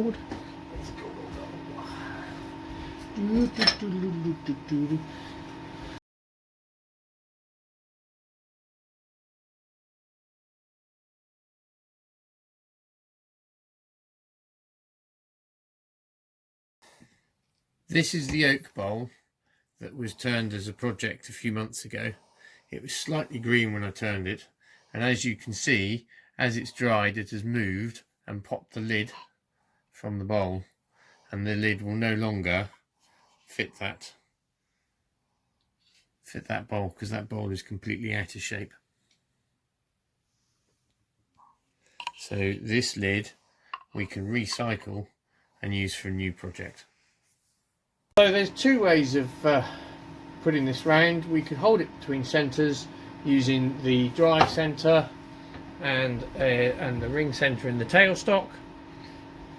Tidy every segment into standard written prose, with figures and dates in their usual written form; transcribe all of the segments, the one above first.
called? This is the oak bowl that was turned as a project a few months ago. It was slightly green when I turned it, and as you can see, as it's dried, it has moved and popped the lid from the bowl, and the lid will no longer fit that bowl, because that bowl is completely out of shape. So this lid we can recycle and use for a new project. So there's two ways of putting this round. We could hold it between centres using the drive centre and the ring centre in the tailstock.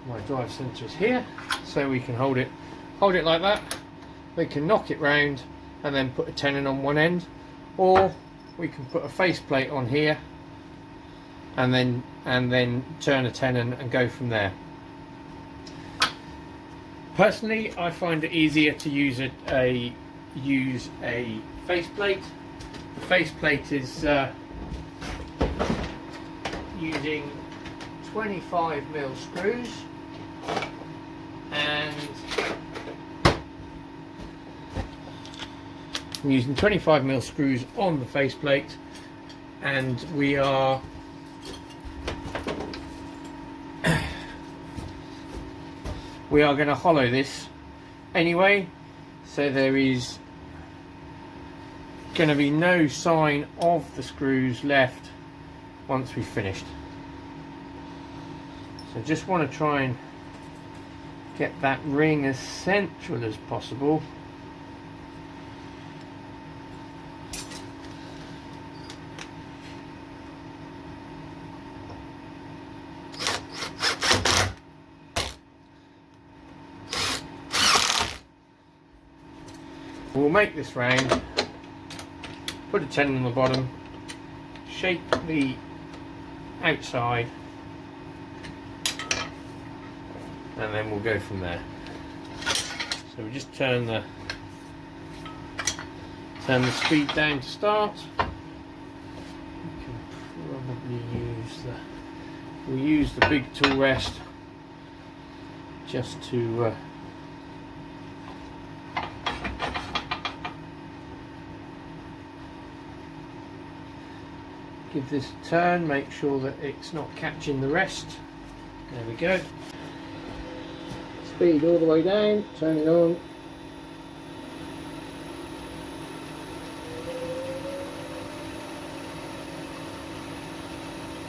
My drive centre is here, so we can hold it like that. We can knock it round and then put a tenon on one end, or we can put a faceplate on here and then turn a tenon and go from there. Personally, I find it easier to use a faceplate. The faceplate is using 25mm screws, and I'm using 25mm screws on the faceplate, and we are going to hollow this anyway, so there is going to be no sign of the screws left once we've finished. So just want to try and get that ring as central as possible. We'll make this round, put a tenon on the bottom, shape the outside, and then we'll go from there. So we just turn the speed down to start. We can probably we'll use the big tool rest just to give this a turn, make sure that it's not catching the rest. There we go. Speed all the way down, turn it on.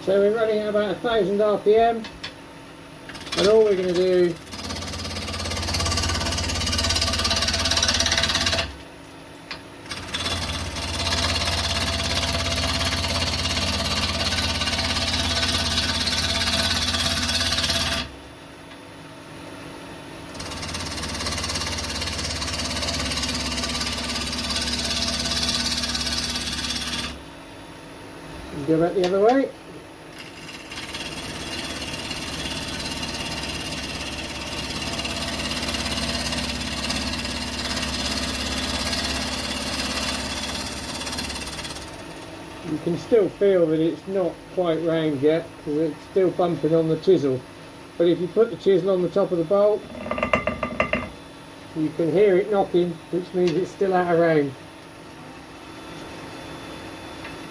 So we're running at about 1000 RPM, and all we're going to do go back the other way. You can still feel that it's not quite round yet, because it's still bumping on the chisel. But if you put the chisel on the top of the bolt, you can hear it knocking, which means it's still out of round.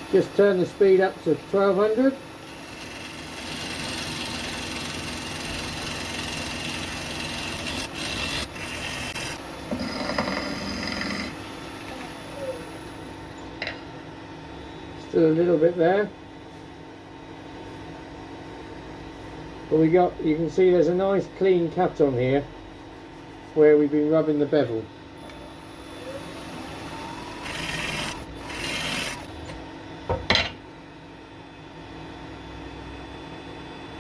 Just turn the speed up to 1200. Still a little bit there. But you can see there's a nice clean cut on here where we've been rubbing the bevel.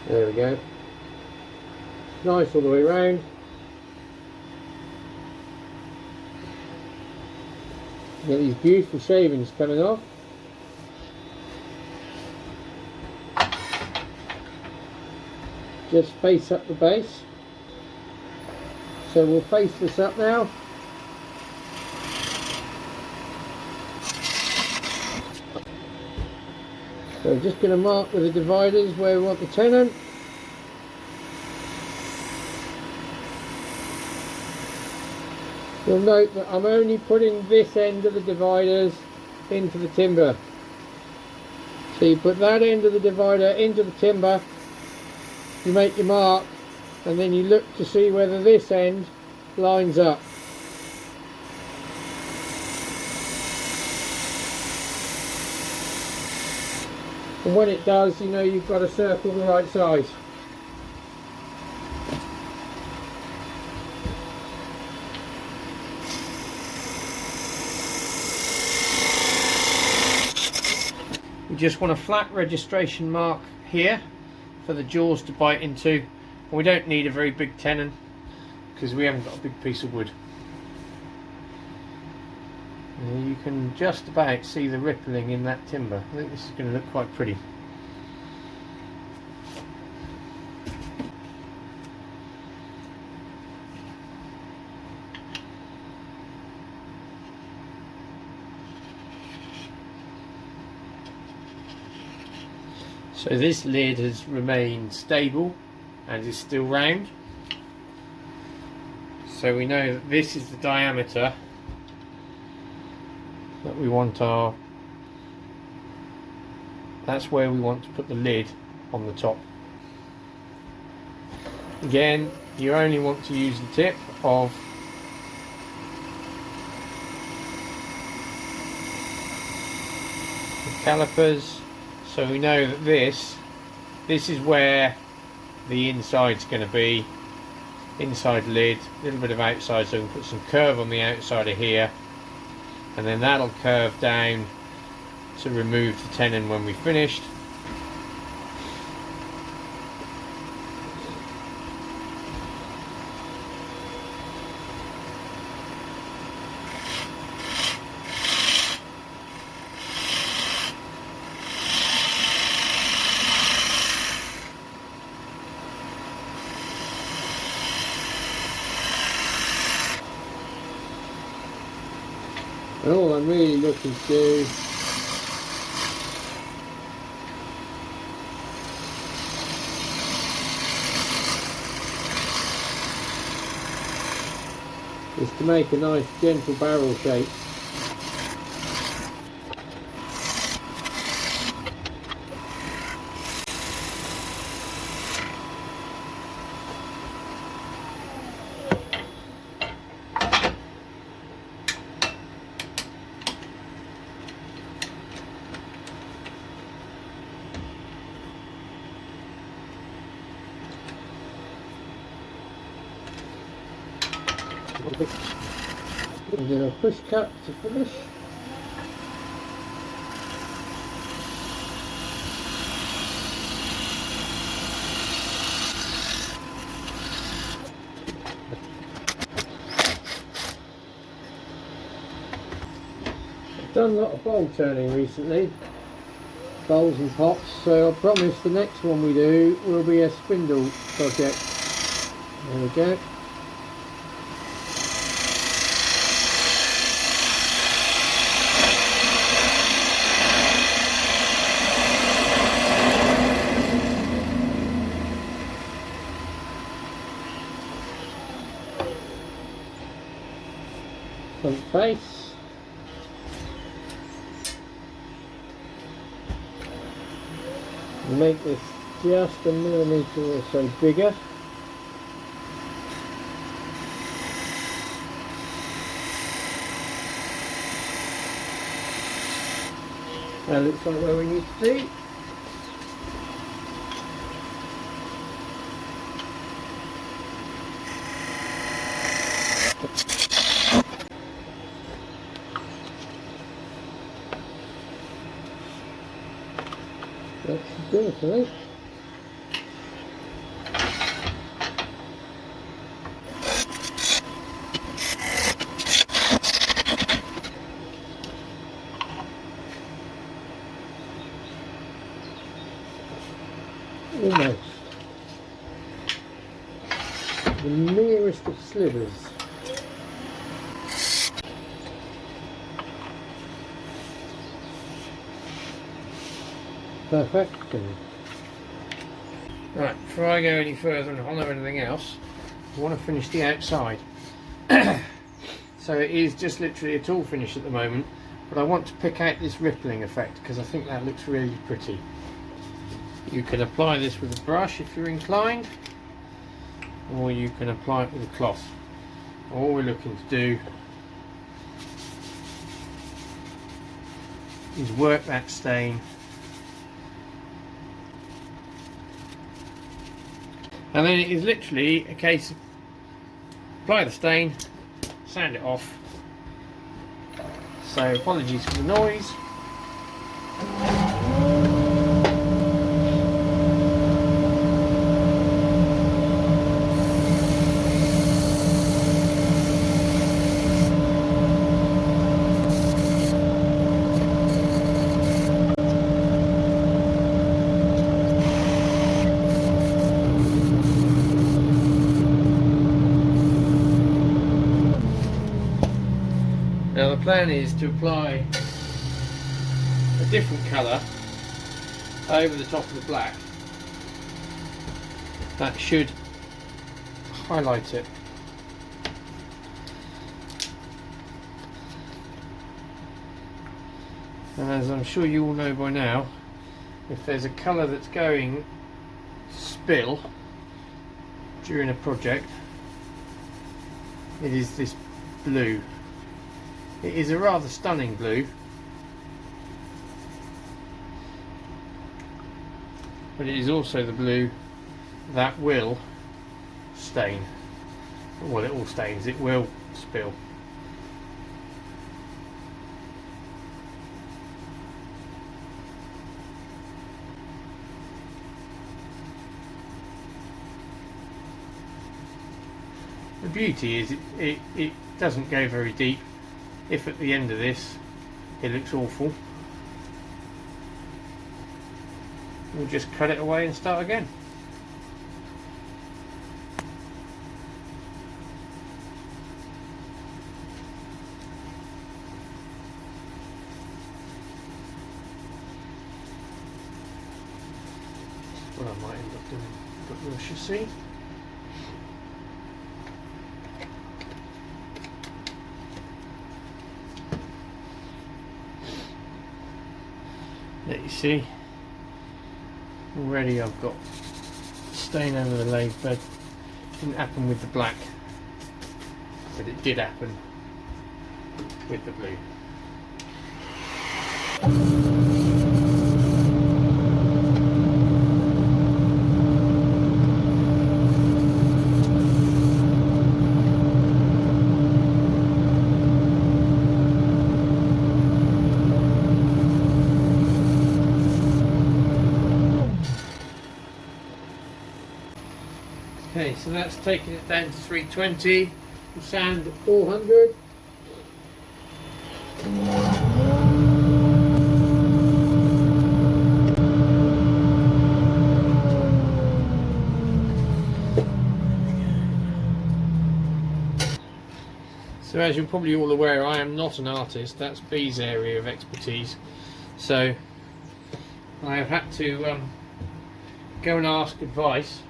There we go. Nice all the way around. You get these beautiful shavings coming off. Just face up the base. So we'll face this up now. So we're just going to mark with the dividers where we want the tenon. You'll note that I'm only putting this end of the dividers into the timber. So you put that end of the divider into the timber, you make your mark, and then you look to see whether this end lines up. And when it does, you know you've got a circle the right size. We just want a flat registration mark here for the jaws to bite into. We don't need a very big tenon because we haven't got a big piece of wood. And you can just about see the rippling in that timber. I think this is going to look quite pretty. So this lid has remained stable and is still round. So we know that this is the diameter that we want that's where we want to put the lid on the top. Again, you only want to use the tip of the calipers. So we know that this is where the inside's going to be, inside lid, a little bit of outside, so we can put some curve on the outside of here, and then that'll curve down to remove the tenon when we've finished. And all I'm really looking to do is to make a nice gentle barrel shape. And then a push cut to finish. I've done a lot of bowl turning recently, bowls and pots, so I promise the next one we do will be a spindle project. There we go. Front face, make this just a millimetre or so bigger. That looks like where we need to be. That's good, I think. Almost. the merest of slivers. Perfect. Right, before I go any further and honour anything else, I want to finish the outside. So it is just literally a tool finish at the moment, but I want to pick out this rippling effect because I think that looks really pretty. You can apply this with a brush if you're inclined, or you can apply it with a cloth. All we're looking to do is work that stain, and then it is literally a case of apply the stain, sand it off. So apologies for the noise. Now the plan is to apply a different colour over the top of the black. That should highlight it. And as I'm sure you all know by now, if there's a colour that's going to spill during a project, it is this blue. It is a rather stunning blue, but it is also the blue that will stain. Well, it all stains, it will spill. The beauty is it doesn't go very deep. If at the end of this it looks awful, we'll just cut it away and start again. That's what I might end up doing, but we shall see. There you see, already I've got stain over the lathe bed. Didn't happen with the black, but it did happen with the blue. Okay, so that's taking it down to 320. We'll sand at 400. So as you're probably all aware, I am not an artist. That's B's area of expertise. So I have had to go and ask advice.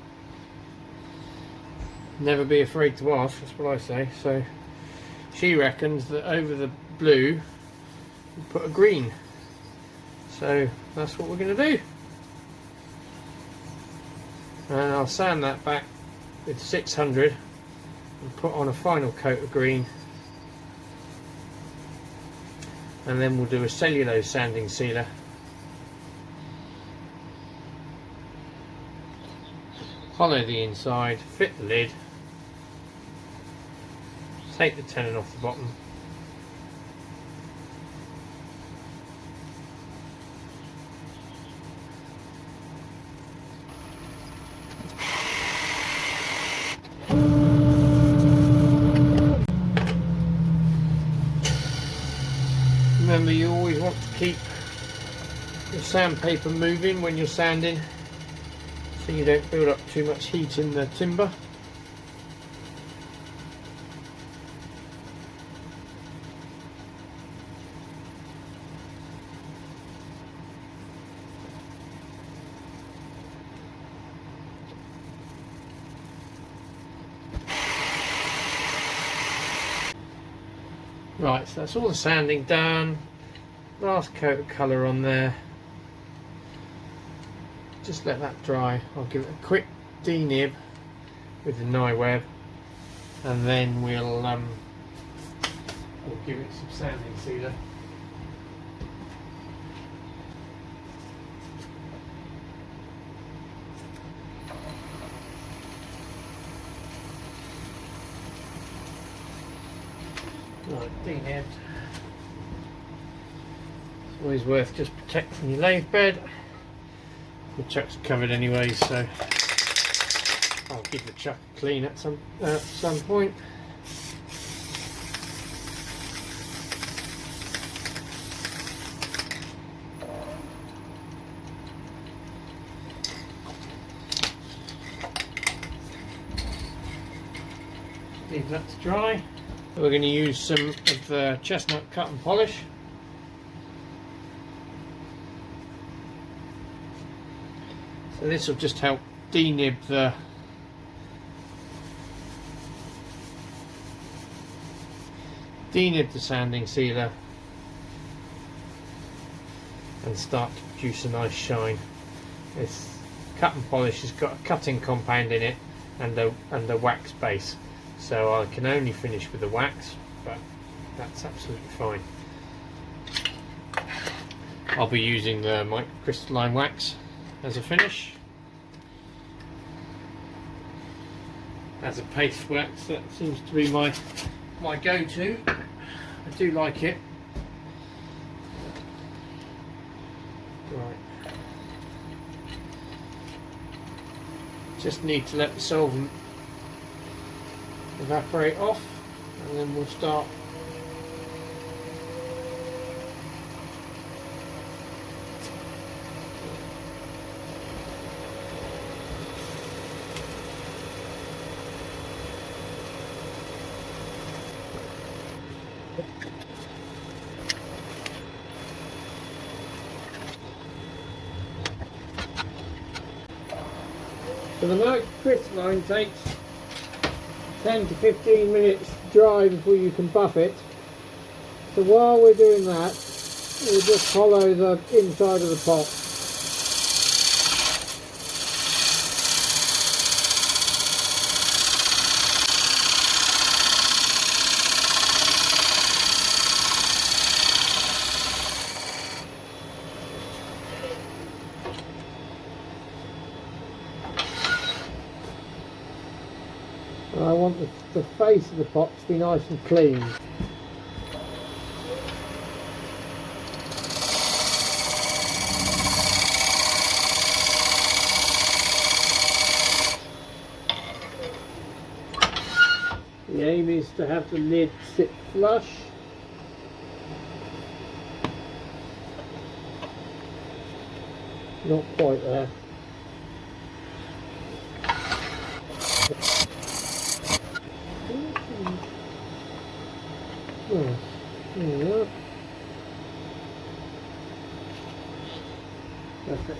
Never be afraid to ask, that's what I say. So she reckons that over the blue we put a green. So that's what we're going to do. And I'll sand that back with 600 and put on a final coat of green. And then we'll do a cellulose sanding sealer. Hollow the inside, fit the lid. Take the tenon off the bottom. Remember, you always want to keep the sandpaper moving when you're sanding, so you don't build up too much heat in the timber. Right, so that's all the sanding done. Last coat of colour on there. Just let that dry. I'll give it a quick denib with the knife web, and then we'll give it some sanding sealer. Right, denibbed. It's always worth just protecting your lathe bed. The chuck's covered anyway, so I'll give the chuck a clean at some point. Leave that to dry. We're going to use some of the chestnut cut and polish. So this will just help denib the sanding sealer and start to produce a nice shine. This cut and polish has got a cutting compound in it and a wax base, so I can only finish with the wax, but that's absolutely fine. I'll be using the microcrystalline wax as a finish. As a paste wax, that seems to be my go-to. I do like it. Right. Just need to let the solvent evaporate off, and then we'll start So the microcrystalline takes 10 to 15 minutes to dry before you can buff it. So while we're doing that, we'll just hollow the inside of the pot. And I want the face of the pot to be nice and clean. The aim is to have the lid sit flush. Not quite there. Oh, there we are. Perfect.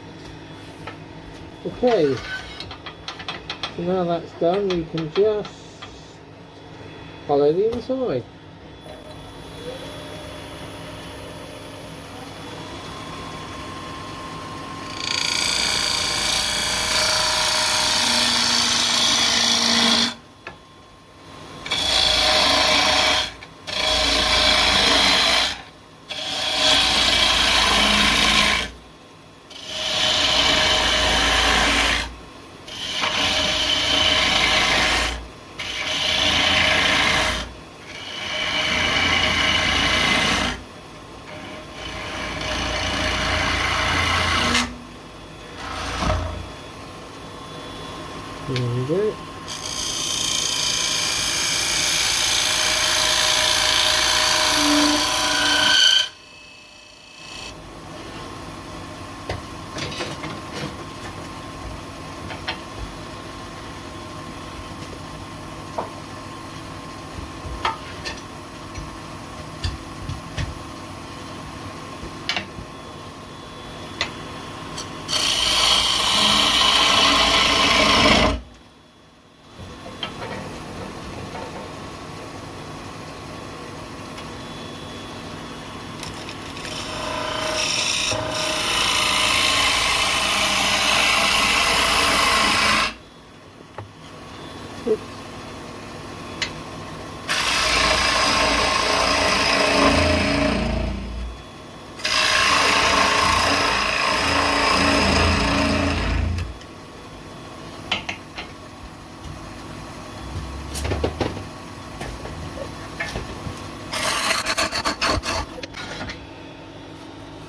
Okay, so now that's done, we can just follow the inside.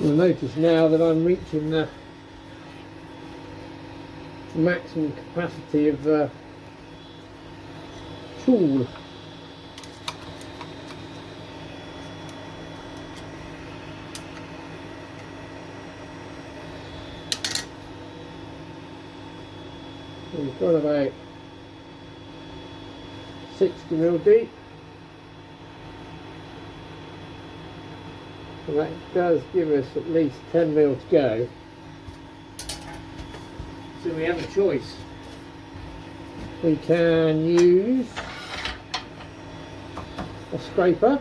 You'll notice now that I'm reaching the maximum capacity of the tool. We've got about 60mm deep, and that does give us at least 10mm to go. So we have a choice. We can use a scraper.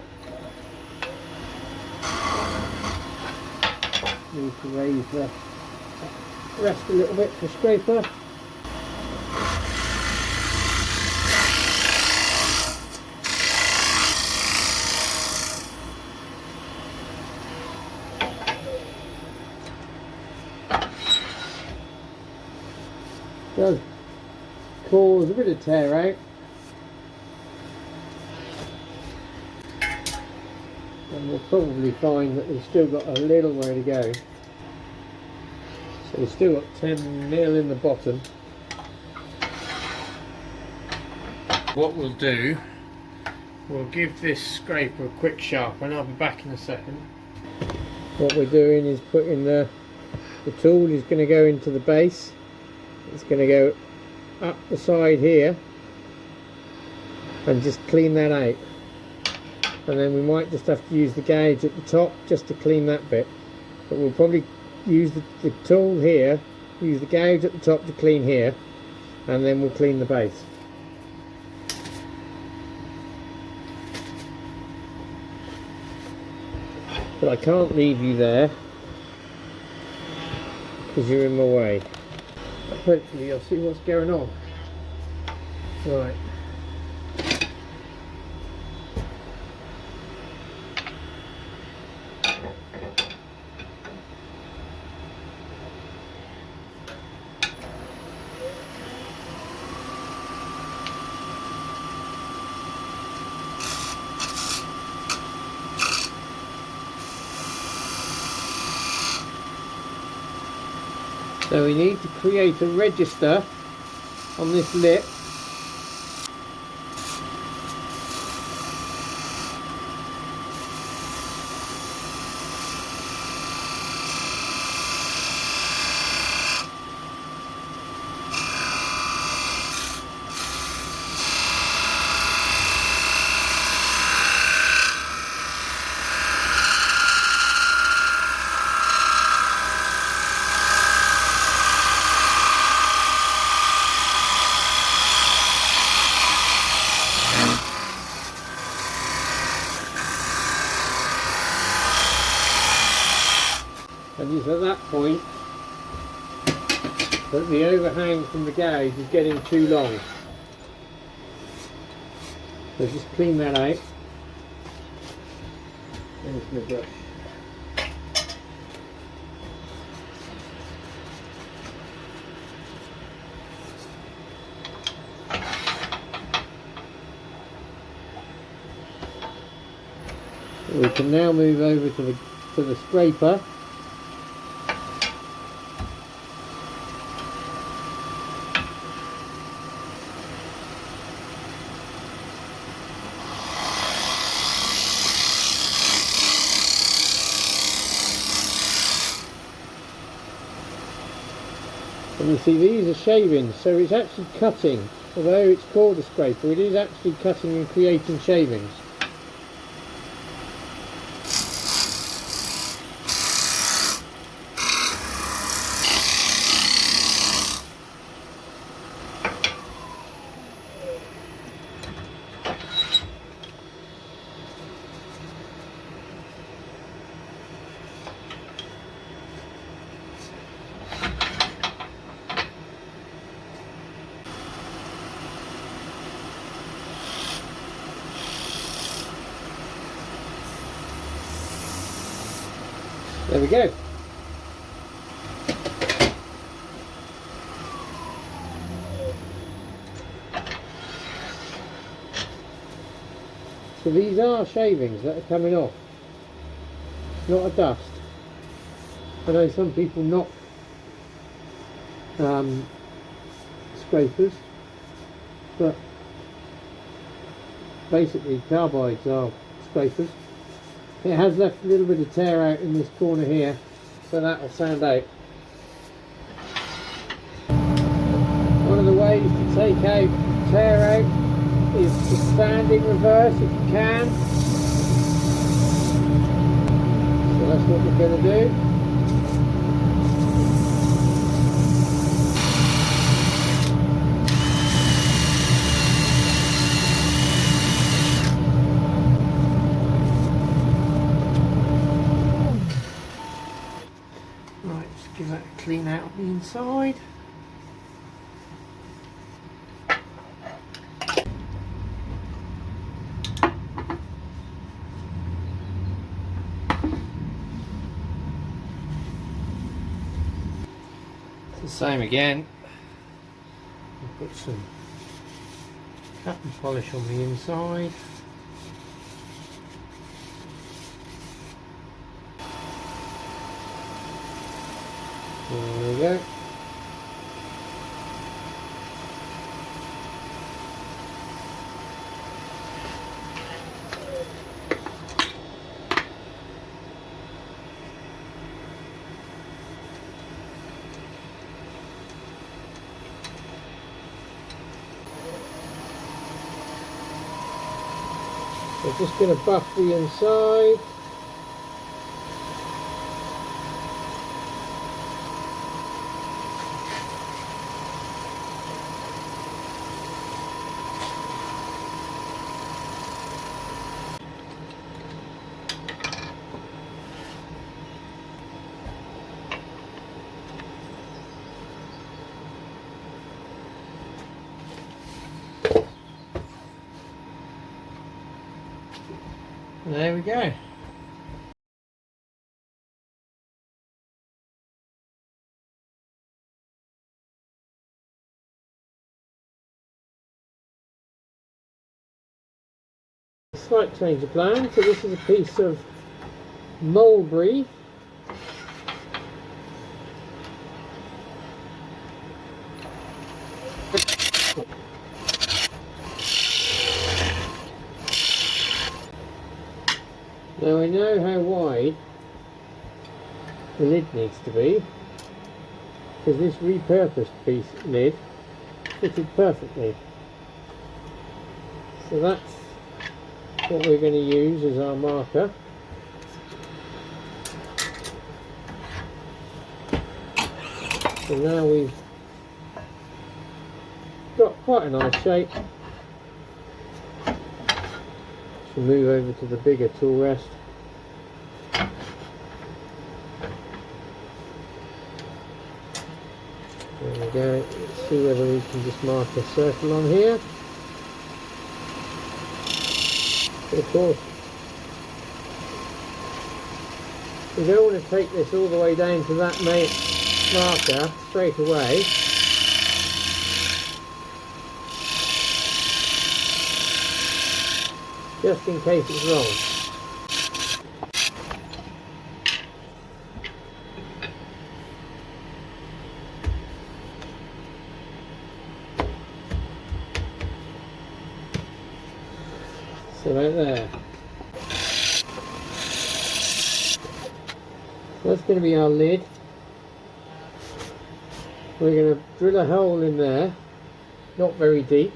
Need to raise the rest a little bit for scraper. Does cause a bit of tear out, and we'll probably find that we've still got a little way to go. So we've still got 10mm in the bottom. What we'll do, we'll give this scraper a quick sharpen. I'll be back in a second. What we're doing is putting the tool is going to go into the base. It's going to go up the side here and just clean that out, and then we might just have to use the gauge at the top just to clean that bit, but we'll probably use the tool here, use the gauge at the top to clean here, and then we'll clean the base. But I can't leave you there because you're in my way. Hopefully you'll see what's going on. Right. So we need to create a register on this lip. And it's at that point that the overhang from the gauge is getting too long. So just clean that out. There's my brush. We can now move over to the scraper. And you see these are shavings, so it's actually cutting. Although it's called a scraper, it is actually cutting and creating shavings. There we go. So these are shavings that are coming off, not a dust. I know some people knock scrapers, but basically carbides are scrapers. It has left a little bit of tear out in this corner here, so that will sand out. One of the ways to take out tear out is to sand in reverse if you can. So that's what we're going to do. Right, just give that a clean out of the inside. The same again. We'll put some cut and polish on the inside. There we go. We're just going to buff the inside. There we go. Slight change of plan. So this is a piece of mulberry. Now I know how wide the lid needs to be, because this repurposed piece lid fitted perfectly. So that's what we're going to use as our marker. So now we've got quite a nice shape. So move over to the bigger tool rest. There we go. Let's see whether we can just mark a circle on here. Of course, we don't want to take this all the way down to that main marker straight away. Just in case it's wrong. So right there. That's going to be our lid. We're going to drill a hole in there, not very deep,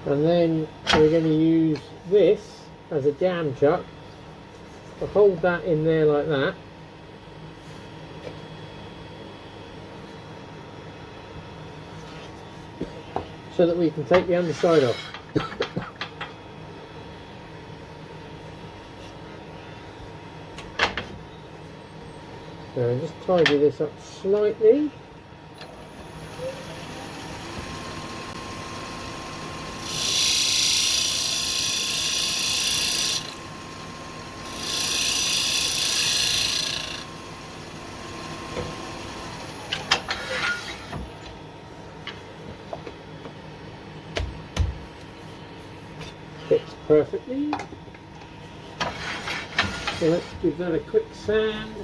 and then we're going to use this as a jam chuck to hold that in there like that. So that we can take the underside off. So just tidy this up slightly. Fits perfectly. So let's give that a quick sand.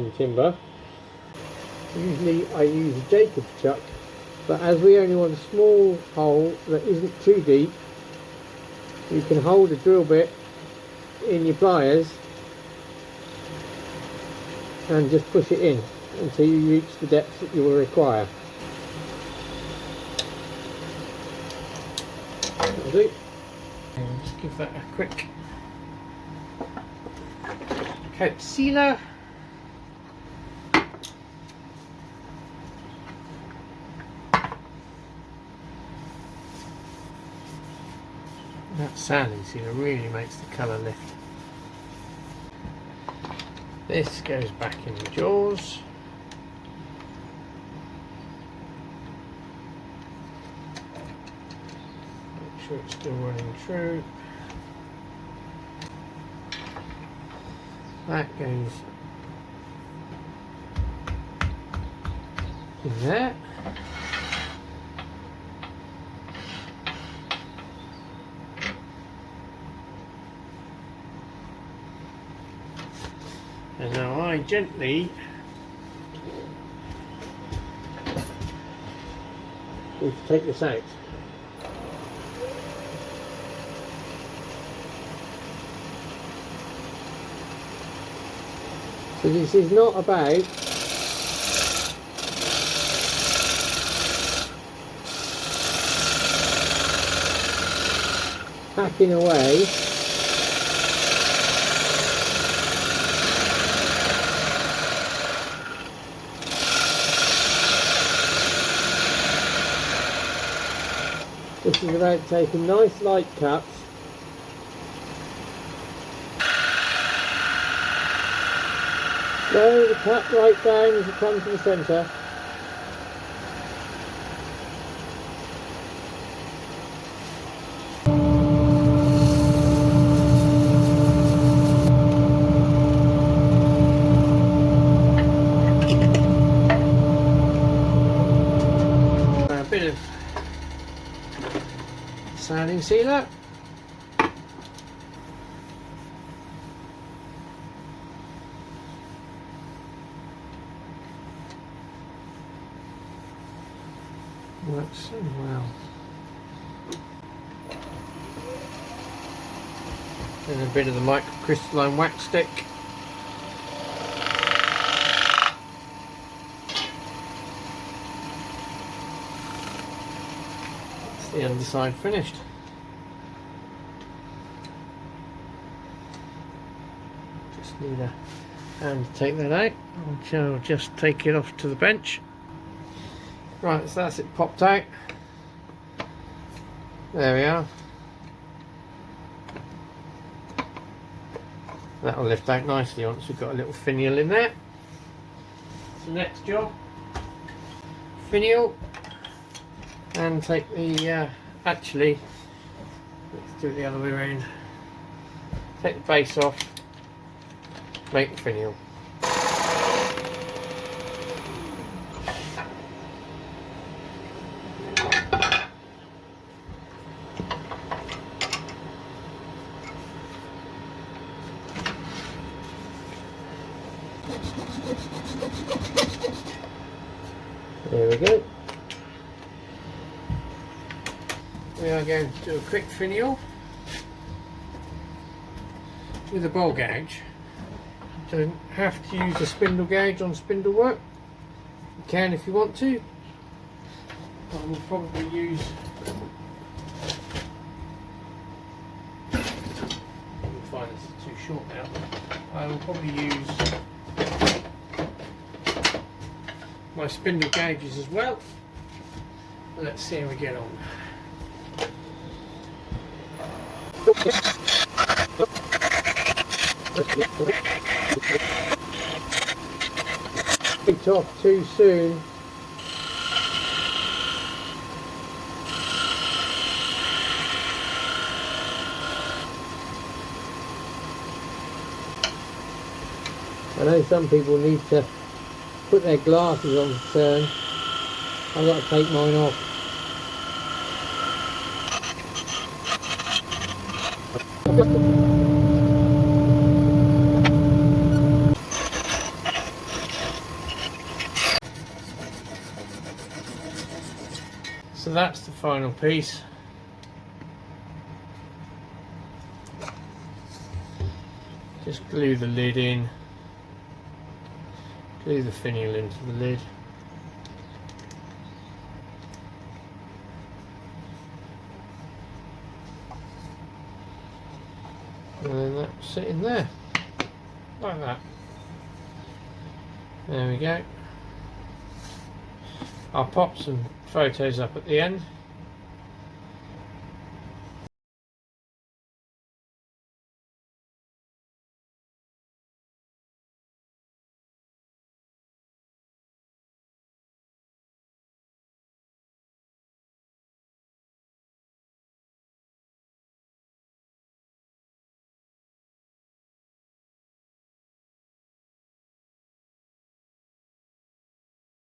fishing timber. Usually I use a Jacob's chuck, but as we only want a small hole that isn't too deep, you can hold a drill bit in your pliers and just push it in until you reach the depth that you will require. That'll do. And just give that a quick coat sealer. That sanding sealer really makes the colour lift. This goes back in the jaws. Make sure it's still running true. That goes in there. And now I gently need to take this out. So this is not about hacking away. This is about taking nice light cuts slow the cut right down as it comes to the centre. A bit of sanding sealer. Works so well. And a bit of the microcrystalline wax stick. That's the underside finished. Just need a hand to take that out. I'll just take it off to the bench. Right, so that's it popped out. There we are. That'll lift out nicely once we've got a little finial in there. So next job, finial, and take the, actually, let's do it the other way around. Take the base off, make the finial. There we go. We are going to do a quick finial with a bowl gouge. You don't have to use a spindle gouge on spindle work. You can if you want to. I will probably use find this is too short now. I will probably use my spindle gauges as well. Let's see how we get on. It's off too soon. I know some people need to put their glasses on to turn. I've got to take mine off. So that's the final piece. Just glue the lid in, glue the finial into the lid. And then that's sitting there, like that. There we go. I'll pop some photos up at the end.